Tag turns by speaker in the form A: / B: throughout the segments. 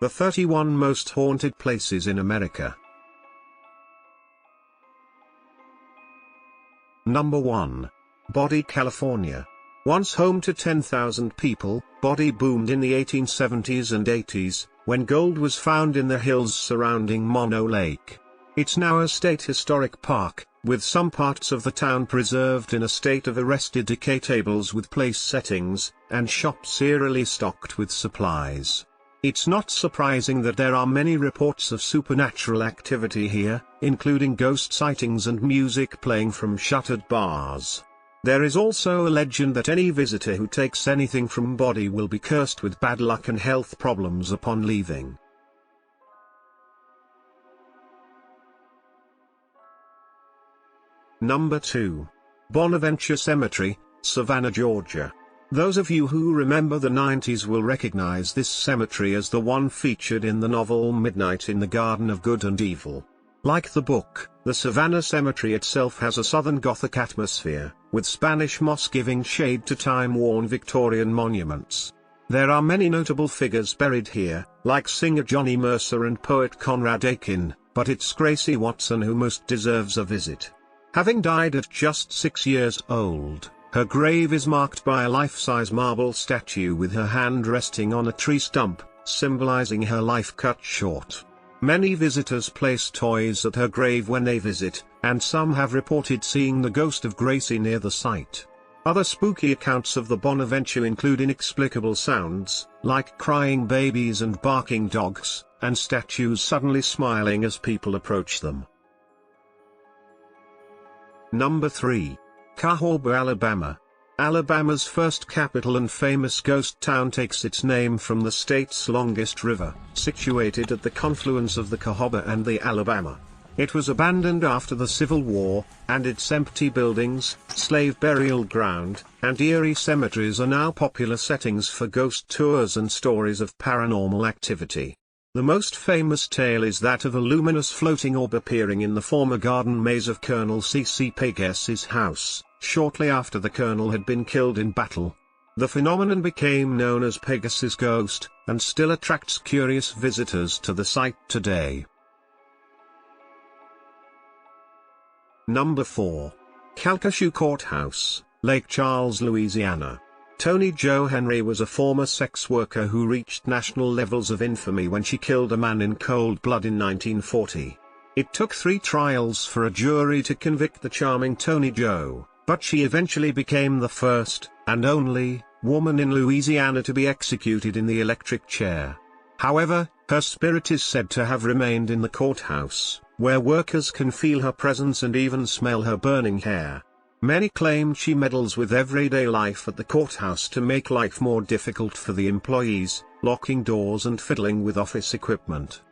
A: The 31 most haunted places in America. Number 1. Body, California. Once home to 10,000 people, Body boomed in the 1870s and 80s, when gold was found in the hills surrounding Mono Lake. It's now a state historic park, with some parts of the town preserved in a state of arrested decay, tables with place settings, and shops eerily stocked with supplies. It's not surprising that there are many reports of supernatural activity here, including ghost sightings and music playing from shuttered bars. There is also a legend that any visitor who takes anything from Body will be cursed with bad luck and health problems upon leaving. Number 2. Bonaventure Cemetery, Savannah, Georgia. Those of you who remember the 90s will recognize this cemetery as the one featured in the novel Midnight in the Garden of Good and Evil. Like the book, the Savannah Cemetery itself has a Southern Gothic atmosphere, with Spanish moss giving shade to time-worn Victorian monuments. There are many notable figures buried here, like singer Johnny Mercer and poet Conrad Aiken, but it's Gracie Watson who most deserves a visit. Having died at just 6 years old, her grave is marked by a life-size marble statue with her hand resting on a tree stump, symbolizing her life cut short. Many visitors place toys at her grave when they visit, and some have reported seeing the ghost of Gracie near the site. Other spooky accounts of the Bonaventure include inexplicable sounds, like crying babies and barking dogs, and statues suddenly smiling as people approach them. Number 3. Cahaba, Alabama. Alabama's first capital and famous ghost town takes its name from the state's longest river, situated at the confluence of the Cahaba and the Alabama. It was abandoned after the Civil War, and its empty buildings, slave burial ground, and eerie cemeteries are now popular settings for ghost tours and stories of paranormal activity. The most famous tale is that of a luminous floating orb appearing in the former garden maze of Colonel C.C. Pegasus' house, shortly after the colonel had been killed in battle. The phenomenon became known as Pegasus Ghost, and still attracts curious visitors to the site today. Number 4. Calcasieu Courthouse, Lake Charles, Louisiana. Toni Jo Henry was a former sex worker who reached national levels of infamy when she killed a man in cold blood in 1940. It took 3 trials for a jury to convict the charming Toni Jo, but she eventually became the first, and only, woman in Louisiana to be executed in the electric chair. However, her spirit is said to have remained in the courthouse, where workers can feel her presence and even smell her burning hair. Many claim she meddles with everyday life at the courthouse to make life more difficult for the employees, locking doors and fiddling with office equipment.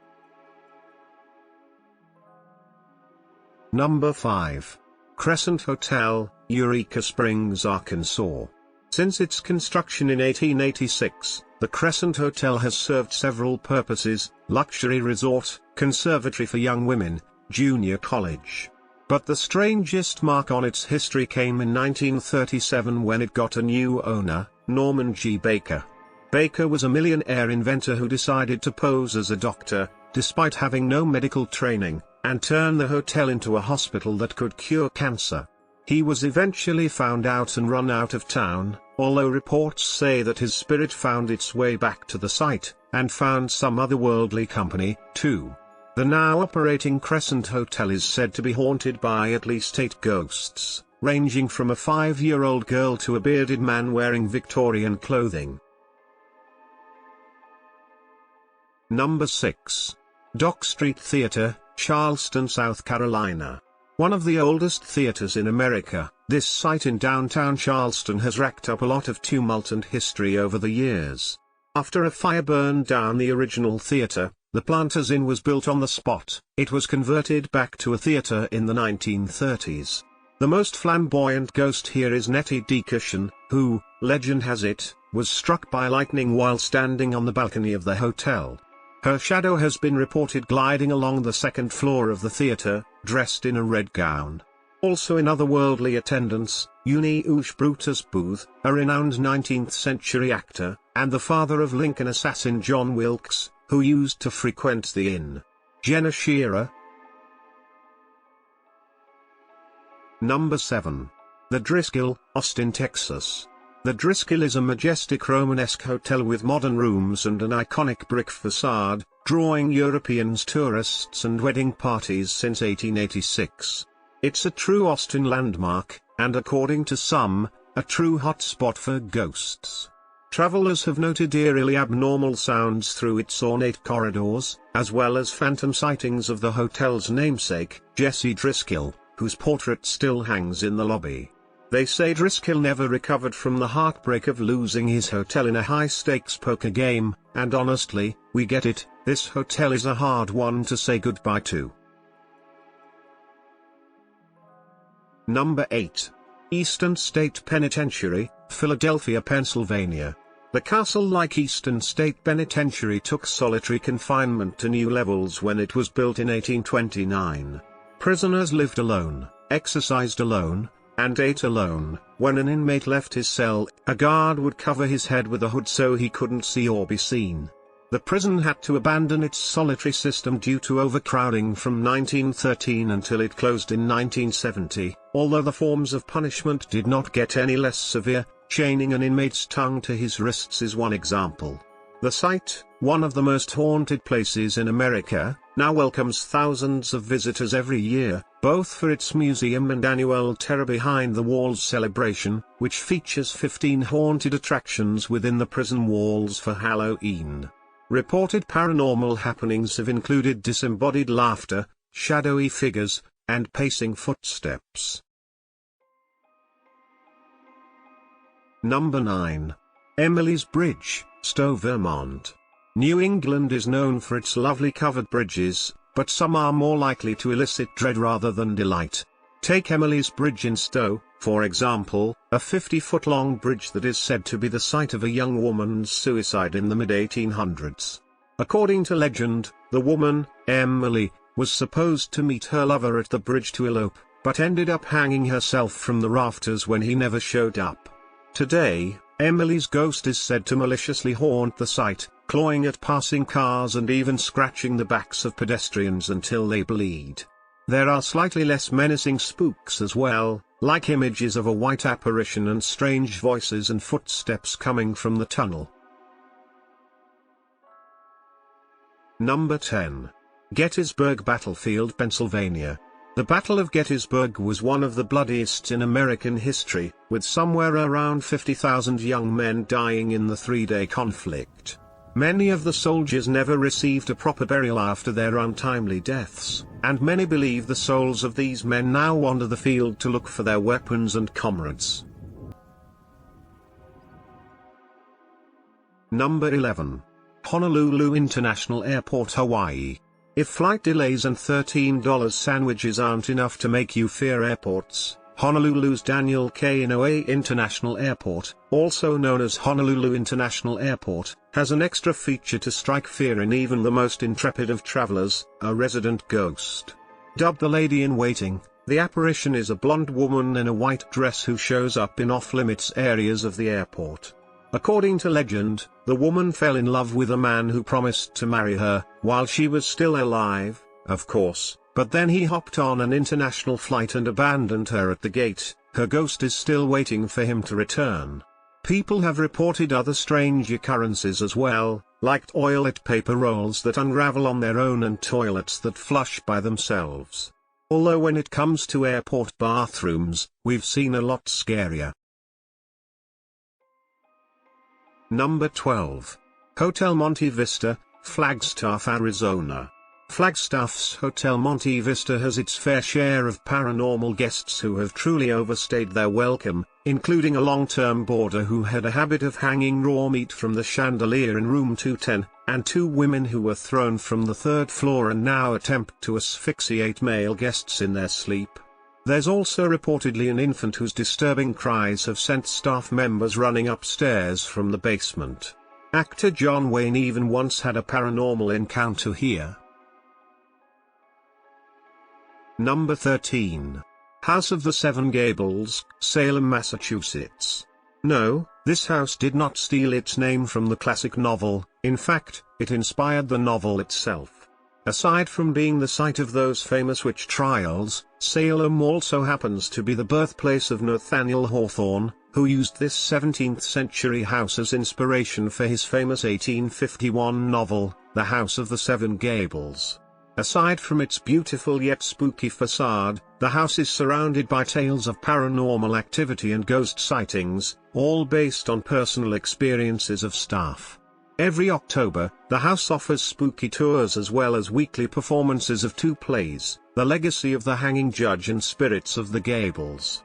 A: Number 5. Crescent Hotel, Eureka Springs, Arkansas. Since its construction in 1886, the Crescent Hotel has served several purposes: luxury resort, conservatory for young women, junior college. But the strangest mark on its history came in 1937 when it got a new owner, Norman G. Baker. Baker was a millionaire inventor who decided to pose as a doctor, despite having no medical training, and turn the hotel into a hospital that could cure cancer. He was eventually found out and run out of town, although reports say that his spirit found its way back to the site, and found some otherworldly company, too. The now operating Crescent Hotel is said to be haunted by at least 8 ghosts, ranging from a 5-year-old girl to a bearded man wearing Victorian clothing. Number 6. Dock Street Theater, Charleston, South Carolina. One of the oldest theaters in America, this site in downtown Charleston has racked up a lot of tumult and history over the years. After a fire burned down the original theater, the Planters Inn was built on the spot. It was converted back to a theater in the 1930s. The most flamboyant ghost here is Nettie DeCushion, who, legend has it, was struck by lightning while standing on the balcony of the hotel. Her shadow has been reported gliding along the second floor of the theater, dressed in a red gown. Also in otherworldly attendance, Ush Brutus Booth, a renowned 19th-century actor, and the father of Lincoln assassin John Wilkes, who used to frequent the inn. Jenna Shearer. Number 7. The Driscoll, Austin, Texas. The Driscoll is a majestic Romanesque hotel with modern rooms and an iconic brick facade, drawing Europeans, tourists and wedding parties since 1886. It's a true Austin landmark, and according to some, a true hotspot for ghosts. Travelers have noted eerily abnormal sounds through its ornate corridors, as well as phantom sightings of the hotel's namesake, Jesse Driscoll, whose portrait still hangs in the lobby. They say Driscoll never recovered from the heartbreak of losing his hotel in a high-stakes poker game, and honestly, we get it, this hotel is a hard one to say goodbye to. Number 8. Eastern State Penitentiary, Philadelphia, Pennsylvania. The castle-like Eastern State Penitentiary took solitary confinement to new levels when it was built in 1829. Prisoners lived alone, exercised alone, and ate alone. When an inmate left his cell, a guard would cover his head with a hood so he couldn't see or be seen. The prison had to abandon its solitary system due to overcrowding from 1913 until it closed in 1970, although the forms of punishment did not get any less severe. Chaining an inmate's tongue to his wrists is one example. The site, one of the most haunted places in America, now welcomes thousands of visitors every year, both for its museum and annual Terror Behind the Walls celebration, which features 15 haunted attractions within the prison walls for Halloween. Reported paranormal happenings have included disembodied laughter, shadowy figures, and pacing footsteps. Number 9. Emily's Bridge, Stowe, Vermont. New England is known for its lovely covered bridges, but some are more likely to elicit dread rather than delight. Take Emily's Bridge in Stowe, for example, a 50-foot-long bridge that is said to be the site of a young woman's suicide in the mid-1800s. According to legend, the woman, Emily, was supposed to meet her lover at the bridge to elope, but ended up hanging herself from the rafters when he never showed up. Today, Emily's ghost is said to maliciously haunt the site, clawing at passing cars and even scratching the backs of pedestrians until they bleed. There are slightly less menacing spooks as well, like images of a white apparition and strange voices and footsteps coming from the tunnel. Number 10. Gettysburg Battlefield, Pennsylvania. The Battle of Gettysburg was one of the bloodiest in American history, with somewhere around 50,000 young men dying in the three-day conflict. Many of the soldiers never received a proper burial after their untimely deaths, and many believe the souls of these men now wander the field to look for their weapons and comrades. Number 11. Honolulu International Airport, Hawaii. If flight delays and $13 sandwiches aren't enough to make you fear airports, Honolulu's Daniel K. Inouye International Airport, also known as Honolulu International Airport, has an extra feature to strike fear in even the most intrepid of travelers, a resident ghost. Dubbed the Lady in Waiting, the apparition is a blonde woman in a white dress who shows up in off-limits areas of the airport. According to legend, the woman fell in love with a man who promised to marry her, while she was still alive, of course, but then he hopped on an international flight and abandoned her at the gate. Her ghost is still waiting for him to return. People have reported other strange occurrences as well, like toilet paper rolls that unravel on their own and toilets that flush by themselves. Although when it comes to airport bathrooms, we've seen a lot scarier. Number 12. Hotel Monte Vista, Flagstaff, Arizona. Flagstaff's Hotel Monte Vista has its fair share of paranormal guests who have truly overstayed their welcome, including a long-term boarder who had a habit of hanging raw meat from the chandelier in room 210, and 2 women who were thrown from the 3rd floor and now attempt to asphyxiate male guests in their sleep. There's also reportedly an infant whose disturbing cries have sent staff members running upstairs from the basement. Actor John Wayne even once had a paranormal encounter here. Number 13. House of the Seven Gables, Salem, Massachusetts. No, this house did not steal its name from the classic novel, In fact, it inspired the novel itself. Aside from being the site of those famous witch trials, Salem also happens to be the birthplace of Nathaniel Hawthorne, who used this 17th-century house as inspiration for his famous 1851 novel, The House of the Seven Gables. Aside from its beautiful yet spooky facade, the house is surrounded by tales of paranormal activity and ghost sightings, all based on personal experiences of staff. Every October, the house offers spooky tours as well as weekly performances of two plays, The Legacy of the Hanging Judge and Spirits of the Gables.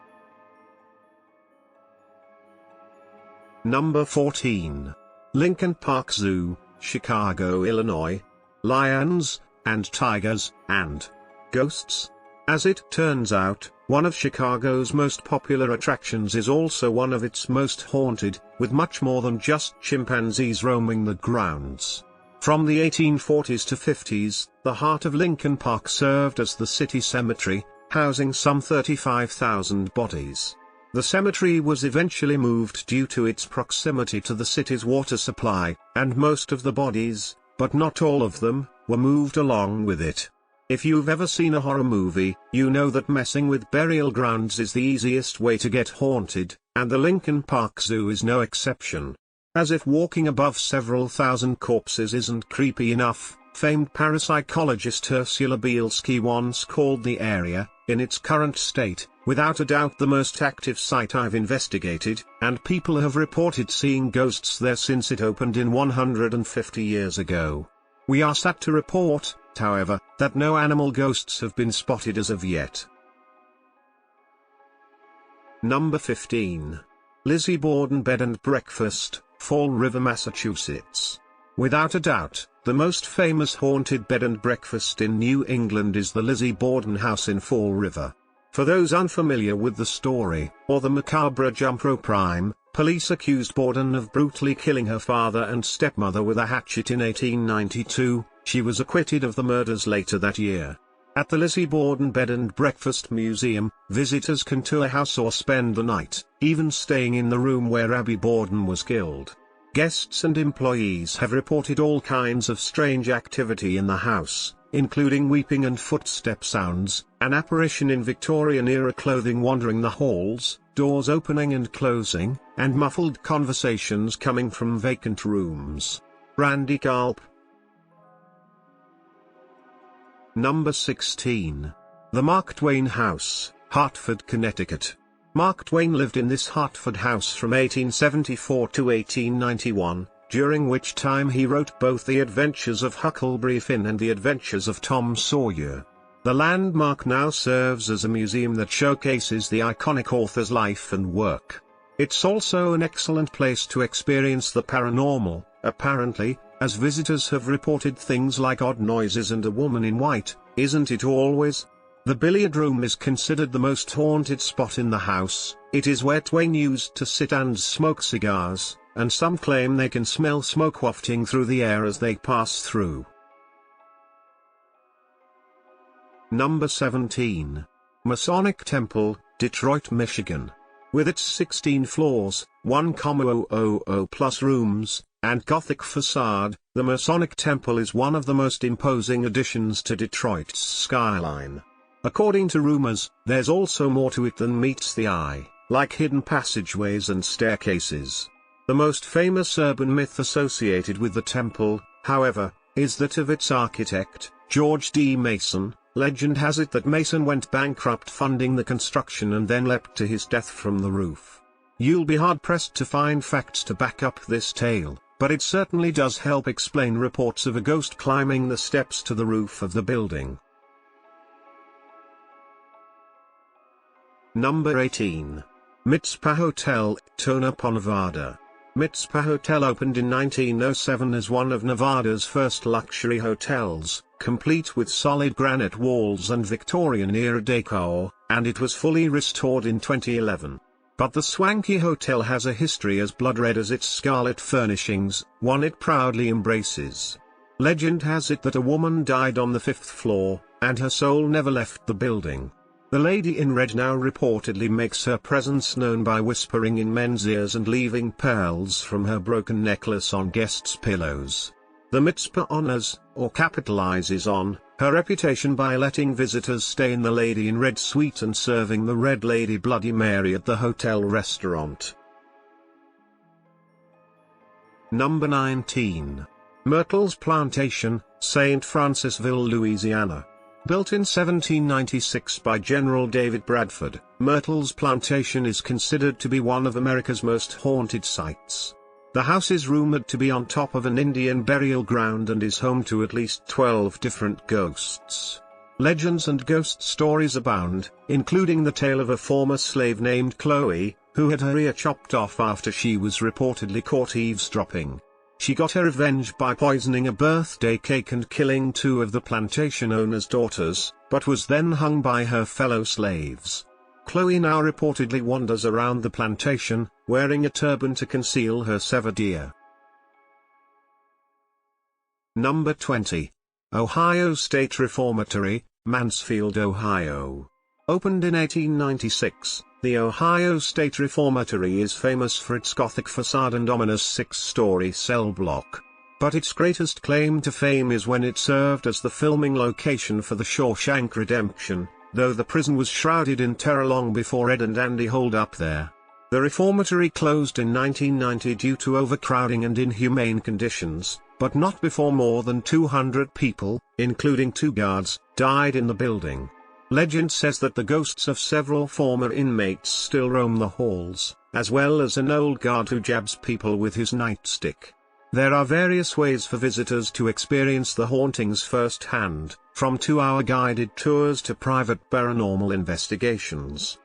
A: Number 14. Lincoln Park Zoo, Chicago, Illinois. Lions, and tigers, and ghosts. As it turns out, one of Chicago's most popular attractions is also one of its most haunted, with much more than just chimpanzees roaming the grounds. From the 1840s to 50s, the heart of Lincoln Park served as the city cemetery, housing some 35,000 bodies. The cemetery was eventually moved due to its proximity to the city's water supply, and most of the bodies, but not all of them, were moved along with it. If you've ever seen a horror movie, you know that messing with burial grounds is the easiest way to get haunted, and the Lincoln Park Zoo is no exception. As if walking above several thousand corpses isn't creepy enough, famed parapsychologist Ursula Bielski once called the area, in its current state, without a doubt the most active site I've investigated, and people have reported seeing ghosts there since it opened in 150 years ago. We are sad to report, however, that no animal ghosts have been spotted as of yet. Number 15. Lizzie Borden Bed and Breakfast, Fall River, Massachusetts. Without a doubt, the most famous haunted bed and breakfast in New England is the Lizzie Borden House in Fall River. For those unfamiliar with the story, or the macabre jump rope rhyme, police accused Borden of brutally killing her father and stepmother with a hatchet in 1892. She was acquitted of the murders later that year. At the Lizzie Borden Bed and Breakfast Museum, visitors can tour a house or spend the night, even staying in the room where Abby Borden was killed. Guests and employees have reported all kinds of strange activity in the house, including weeping and footstep sounds, an apparition in Victorian-era clothing wandering the halls, doors opening and closing, and muffled conversations coming from vacant rooms. Randy Galp. Number 16. The Mark Twain House, Hartford, Connecticut. Mark Twain lived in this Hartford house from 1874 to 1891, during which time he wrote both The Adventures of Huckleberry Finn and The Adventures of Tom Sawyer. The landmark now serves as a museum that showcases the iconic author's life and work. It's also an excellent place to experience the paranormal, apparently, as visitors have reported things like odd noises and a woman in white, isn't it always? The billiard room is considered the most haunted spot in the house. It is where Twain used to sit and smoke cigars, and some claim they can smell smoke wafting through the air as they pass through. Number 17. Masonic Temple, Detroit, Michigan. With its 16 floors, 1,000 plus rooms, and Gothic facade, the Masonic Temple is one of the most imposing additions to Detroit's skyline. According to rumors, there's also more to it than meets the eye, like hidden passageways and staircases. The most famous urban myth associated with the temple, however, is that of its architect, George D. Mason. Legend has it that Mason went bankrupt funding the construction and then leapt to his death from the roof. You'll be hard-pressed to find facts to back up this tale, but it certainly does help explain reports of a ghost climbing the steps to the roof of the building. Number 18. Mizpah Hotel, Tonopah, Nevada. Mizpah Hotel opened in 1907 as one of Nevada's first luxury hotels, complete with solid granite walls and Victorian-era decor, and it was fully restored in 2011. But the swanky hotel has a history as blood-red as its scarlet furnishings, one it proudly embraces. Legend has it that a woman died on the 5th floor, and her soul never left the building. The lady in red now reportedly makes her presence known by whispering in men's ears and leaving pearls from her broken necklace on guests' pillows. The mitzvah honors, or capitalizes on, her reputation by letting visitors stay in the Lady in Red suite and serving the Red Lady Bloody Mary at the hotel restaurant. Number 19. Myrtle's Plantation, St. Francisville, Louisiana. Built in 1796 by General David Bradford, Myrtle's Plantation is considered to be one of America's most haunted sites. The house is rumored to be on top of an Indian burial ground and is home to at least 12 different ghosts. Legends and ghost stories abound, including the tale of a former slave named Chloe, who had her ear chopped off after she was reportedly caught eavesdropping. She got her revenge by poisoning a birthday cake and killing 2 of the plantation owner's daughters, but was then hung by her fellow slaves. Chloe now reportedly wanders around the plantation, wearing a turban to conceal her severed ear. Number 20. Ohio State Reformatory, Mansfield, Ohio. Opened in 1896, the Ohio State Reformatory is famous for its Gothic facade and ominous 6-story cell block. But its greatest claim to fame is when it served as the filming location for The Shawshank Redemption, though the prison was shrouded in terror long before Ed and Andy holed up there. The reformatory closed in 1990 due to overcrowding and inhumane conditions, but not before more than 200 people, including 2 guards, died in the building. Legend says that the ghosts of several former inmates still roam the halls, as well as an old guard who jabs people with his nightstick. There are various ways for visitors to experience the hauntings firsthand, from 2-hour guided tours to private paranormal investigations.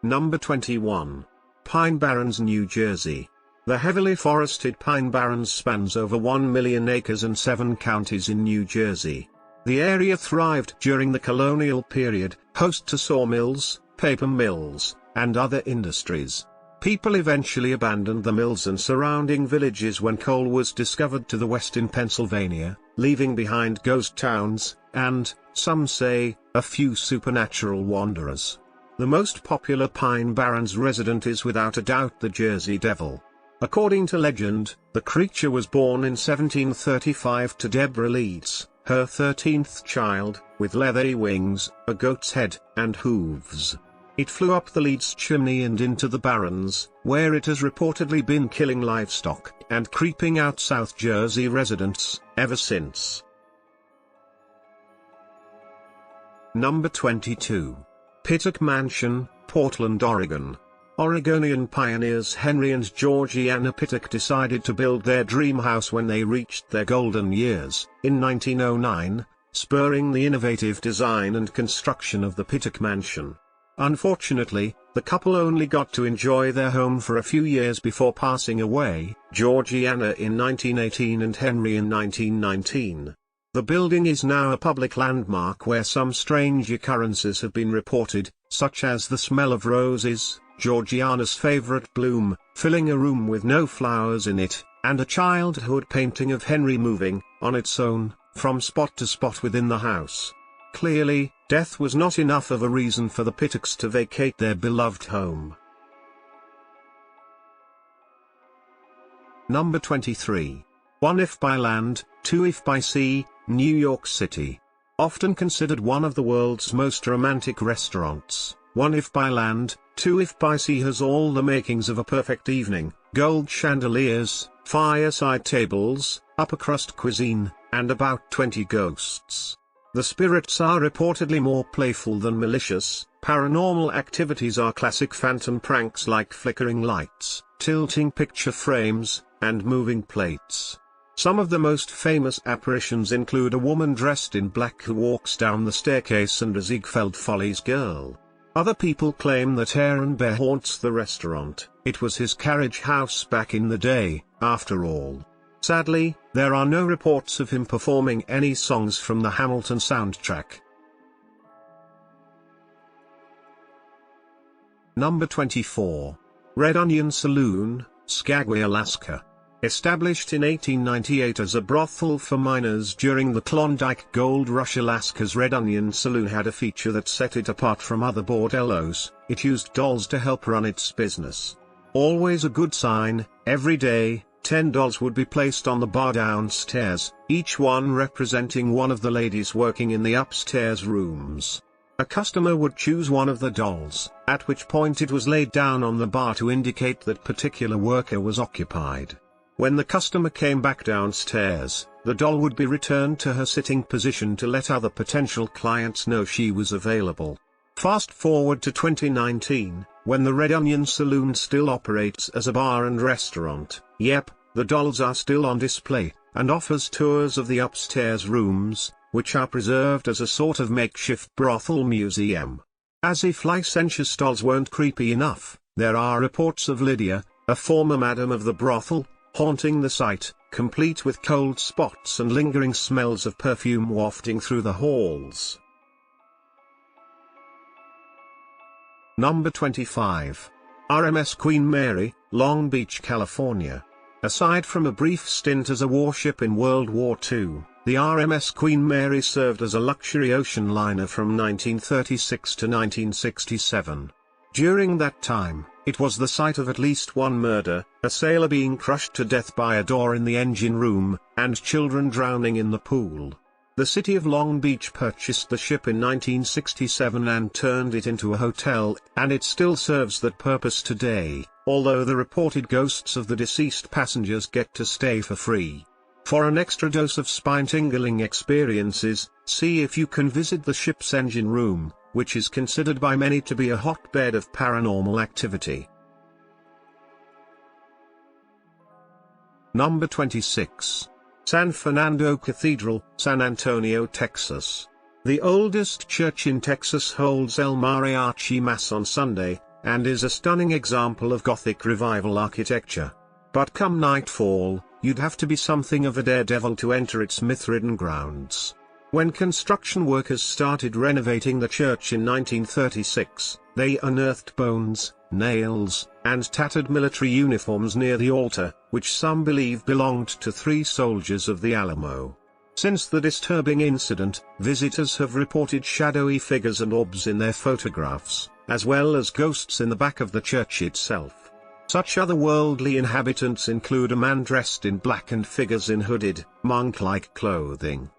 A: Number 21. Pine Barrens, New Jersey. The heavily forested Pine Barrens spans over 1 million acres and 7 counties in New Jersey. The area thrived during the colonial period, host to sawmills, paper mills, and other industries. People eventually abandoned the mills and surrounding villages when coal was discovered to the west in Pennsylvania, leaving behind ghost towns, and, some say, a few supernatural wanderers. The most popular Pine Barrens resident is without a doubt the Jersey Devil. According to legend, the creature was born in 1735 to Deborah Leeds, her 13th child, with leathery wings, a goat's head, and hooves. It flew up the Leeds chimney and into the Barrens, where it has reportedly been killing livestock, and creeping out South Jersey residents, ever since. Number 22. Pittock Mansion, Portland, Oregon. Oregonian pioneers Henry and Georgiana Pittock decided to build their dream house when they reached their golden years, in 1909, spurring the innovative design and construction of the Pittock Mansion. Unfortunately, the couple only got to enjoy their home for a few years before passing away, Georgiana in 1918 and Henry in 1919. The building is now a public landmark where some strange occurrences have been reported, such as the smell of roses, Georgiana's favorite bloom, filling a room with no flowers in it, and a childhood painting of Henry moving, on its own, from spot to spot within the house. Clearly, death was not enough of a reason for the Pittocks to vacate their beloved home. Number 23. One If by Land, Two If by Sea, New York City. Often considered one of the world's most romantic restaurants, One If by Land, Two If by Sea has all the makings of a perfect evening: gold chandeliers, fireside tables, upper-crust cuisine, and about 20 ghosts. The spirits are reportedly more playful than malicious. Paranormal activities are classic phantom pranks like flickering lights, tilting picture frames, and moving plates. Some of the most famous apparitions include a woman dressed in black who walks down the staircase and a Ziegfeld Follies girl. Other people claim that Aaron Bear haunts the restaurant. It was his carriage house back in the day, after all. Sadly, there are no reports of him performing any songs from the Hamilton soundtrack. Number 24. Red Onion Saloon, Skagway, Alaska. Established in 1898 as a brothel for miners during the Klondike Gold Rush, Alaska's Red Onion Saloon had a feature that set it apart from other bordellos: it used dolls to help run its business. Always a good sign. Every day, 10 dolls would be placed on the bar downstairs, each one representing one of the ladies working in the upstairs rooms. A customer would choose one of the dolls, at which point it was laid down on the bar to indicate that particular worker was occupied. When the customer came back downstairs, the doll would be returned to her sitting position to let other potential clients know she was available. Fast forward to 2019, when the Red Onion Saloon still operates as a bar and restaurant. Yep, the dolls are still on display, and offers tours of the upstairs rooms, which are preserved as a sort of makeshift brothel museum. As if licentious dolls weren't creepy enough, there are reports of Lydia, a former madam of the brothel, haunting the site, complete with cold spots and lingering smells of perfume wafting through the halls. Number 25. RMS Queen Mary, Long Beach, California. Aside from a brief stint as a warship in World War II, the RMS Queen Mary served as a luxury ocean liner from 1936 to 1967. During that time, it was the site of at least one murder, a sailor being crushed to death by a door in the engine room, and children drowning in the pool. The city of Long Beach purchased the ship in 1967 and turned it into a hotel, and it still serves that purpose today, although the reported ghosts of the deceased passengers get to stay for free. For an extra dose of spine-tingling experiences, see if you can visit the ship's engine room, which is considered by many to be a hotbed of paranormal activity. Number 26. San Fernando Cathedral, San Antonio, Texas. The oldest church in Texas holds El Mariachi Mass on Sunday, and is a stunning example of Gothic Revival architecture. But come nightfall, you'd have to be something of a daredevil to enter its myth-ridden grounds. When construction workers started renovating the church in 1936, they unearthed bones, nails, and tattered military uniforms near the altar, which some believe belonged to 3 soldiers of the Alamo. Since the disturbing incident, visitors have reported shadowy figures and orbs in their photographs, as well as ghosts in the back of the church itself. Such otherworldly inhabitants include a man dressed in black and figures in hooded, monk-like clothing.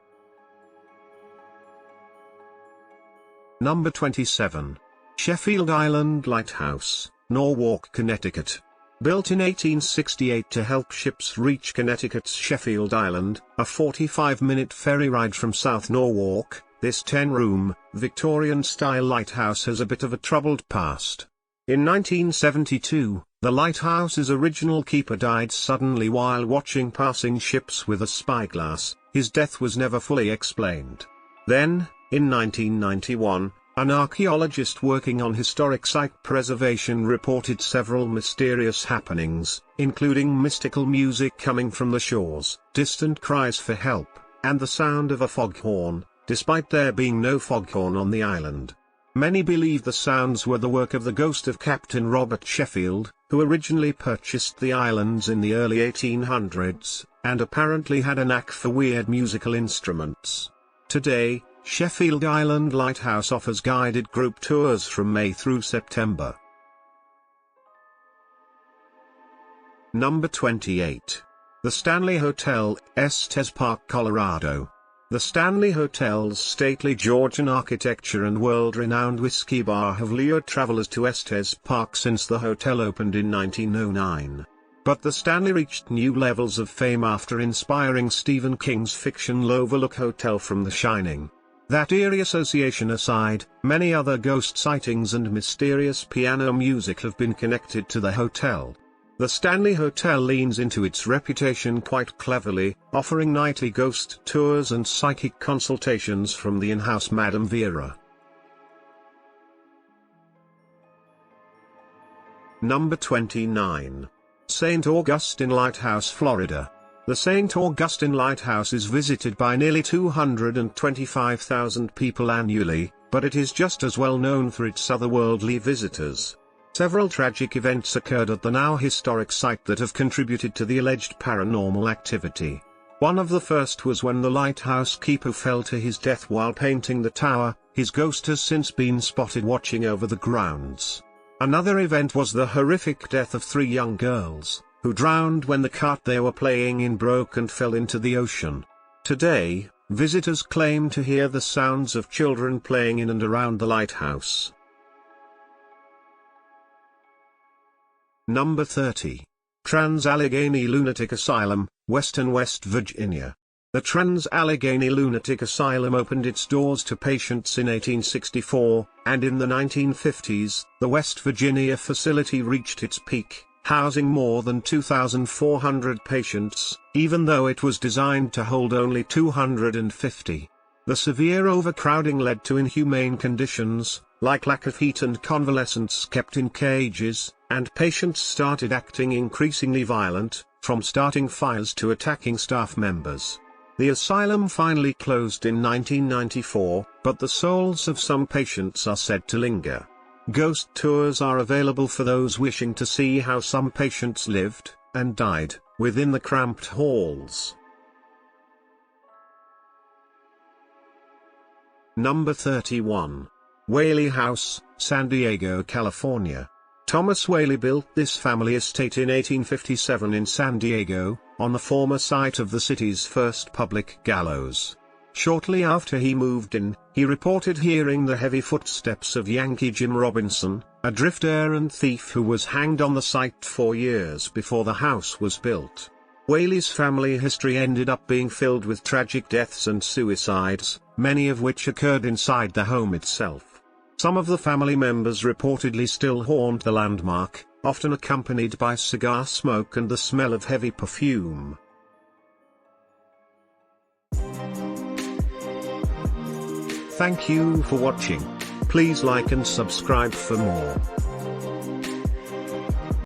A: Number 27. Sheffield Island Lighthouse, Norwalk, Connecticut. Built in 1868 to help ships reach Connecticut's Sheffield Island, a 45-minute ferry ride from South Norwalk, this 10-room, Victorian-style lighthouse has a bit of a troubled past. In 1972, the lighthouse's original keeper died suddenly while watching passing ships with a spyglass. His death was never fully explained. Then, in 1991, an archaeologist working on historic site preservation reported several mysterious happenings, including mystical music coming from the shores, distant cries for help, and the sound of a foghorn, despite there being no foghorn on the island. Many believe the sounds were the work of the ghost of Captain Robert Sheffield, who originally purchased the islands in the early 1800s, and apparently had a knack for weird musical instruments. Today, Sheffield Island Lighthouse offers guided group tours from May through September. Number 28. The Stanley Hotel, Estes Park, Colorado. The Stanley Hotel's stately Georgian architecture and world-renowned whiskey bar have lured travelers to Estes Park since the hotel opened in 1909. But the Stanley reached new levels of fame after inspiring Stephen King's fiction Overlook Hotel from The Shining. That eerie association aside, many other ghost sightings and mysterious piano music have been connected to the hotel. The Stanley Hotel leans into its reputation quite cleverly, offering nightly ghost tours and psychic consultations from the in-house Madame Vera. Number 29. St. Augustine Lighthouse, Florida. The St. Augustine Lighthouse is visited by nearly 225,000 people annually, but it is just as well known for its otherworldly visitors. Several tragic events occurred at the now historic site that have contributed to the alleged paranormal activity. One of the first was when the lighthouse keeper fell to his death while painting the tower. His ghost has since been spotted watching over the grounds. Another event was the horrific death of 3 young girls, who drowned when the cart they were playing in broke and fell into the ocean. Today, visitors claim to hear the sounds of children playing in and around the lighthouse. Number 30. Trans-Allegheny Lunatic Asylum, Western West Virginia. The Trans-Allegheny Lunatic Asylum opened its doors to patients in 1864, and in the 1950s, the West Virginia facility reached its peak, housing more than 2,400 patients, even though it was designed to hold only 250. The severe overcrowding led to inhumane conditions, like lack of heat and convalescents kept in cages, and patients started acting increasingly violent, from starting fires to attacking staff members. The asylum finally closed in 1994, but the souls of some patients are said to linger. Ghost tours are available for those wishing to see how some patients lived, and died, within the cramped halls. Number 31. Whaley House, San Diego, California. Thomas Whaley built this family estate in 1857 in San Diego, on the former site of the city's first public gallows. Shortly after he moved in, he reported hearing the heavy footsteps of Yankee Jim Robinson, a drifter and thief who was hanged on the site 4 years before the house was built. Whaley's family history ended up being filled with tragic deaths and suicides, many of which occurred inside the home itself. Some of the family members reportedly still haunt the landmark, often accompanied by cigar smoke and the smell of heavy perfume. Thank you for watching. Please like and subscribe for more.